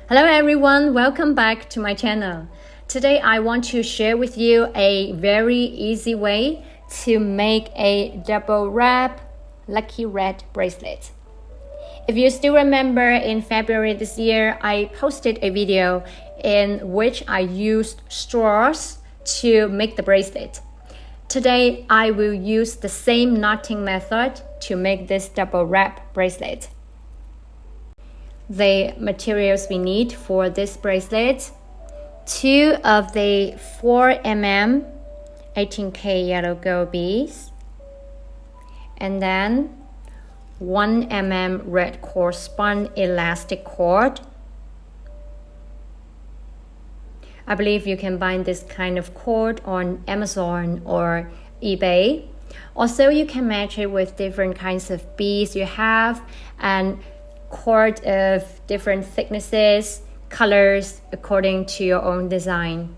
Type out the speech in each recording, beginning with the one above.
Hello everyone, welcome back to my channel. Today I want to share with you a very easy way to make a double wrap lucky red bracelet. If you still remember, in February this year, I posted a video in which I used straws to make the bracelet. Today I will use the same knotting method to make this double wrap bracelet. The materials we need for this bracelet: 2 of the 4mm 18K yellow gold beads, and then 1mm red core-spun elastic cord. I believe you can buy this kind of cord on Amazon or eBay. Also, you can match it with different kinds of beads you have and cord of different thicknesses, colors, according to your own design.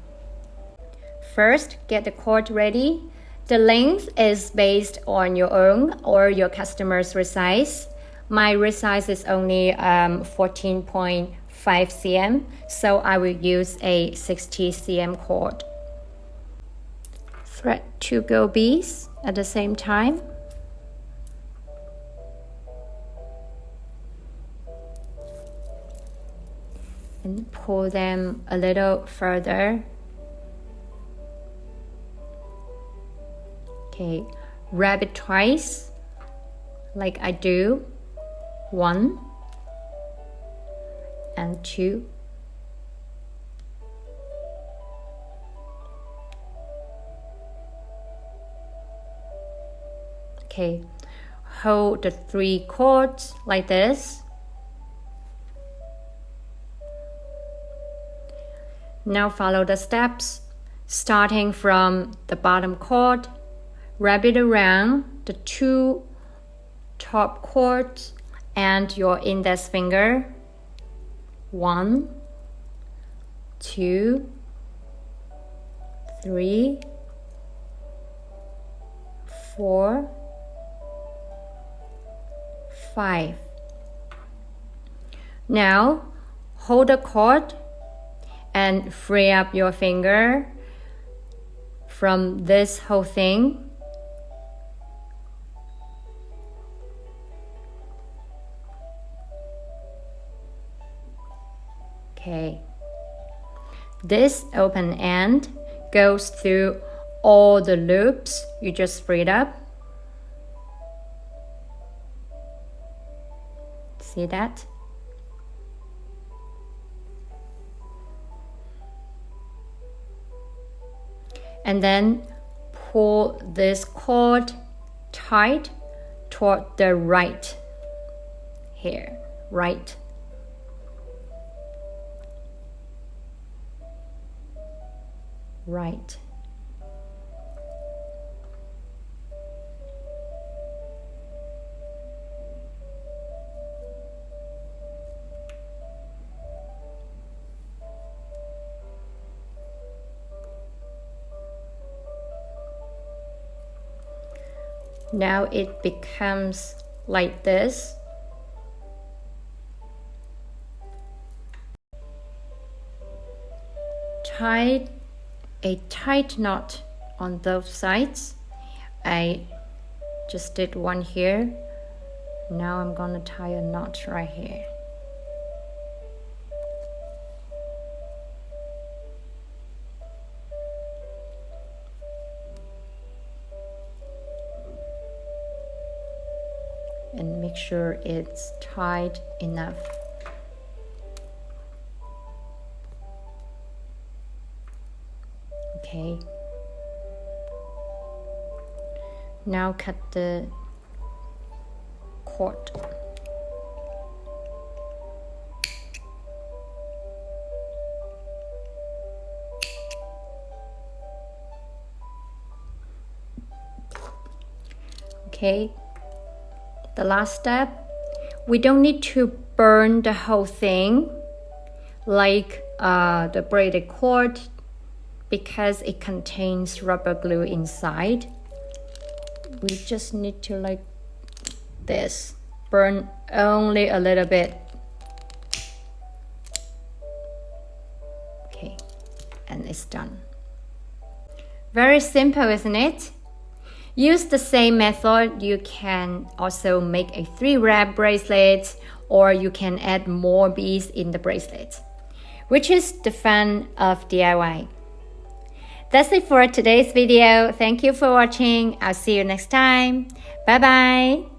First, get the cord ready. The length is based on your own or your customer's wrist size. My wrist size is only 14.5 cm, so I will use a 60 cm cord. Thread 2 gold beads at the same time. And pull them a little further. Okay, wrap it twice, like I do. 1 and 2. Okay, hold the 3 cords like this. Now follow the steps, starting from the bottom cord. Wrap it around the 2 top cords and your index finger. 1, 2, 3, 4, 5. Now hold the cord and free up your finger from this whole thing. Okay, this open end goes through all the loops you just freed up. See that? And then pull this cord tight toward the right here, right. Right. Now it becomes like this. Tie a tight knot on both sides. I just did one here. Now I'm gonna tie a knot right here. And make sure it's tight enough. Okay. Now cut the cord. Okay. The last step, we don't need to burn the whole thing like the braided cord, because it contains rubber glue inside. We just need to, like this, burn only a little bit. and it's done. Very simple, isn't it? Use the same method. You can also make a 3-wrap bracelet, or you can add more beads in the bracelet, which is the fun of DIY. That's it for today's video. Thank you for watching. I'll see you next time. Bye bye.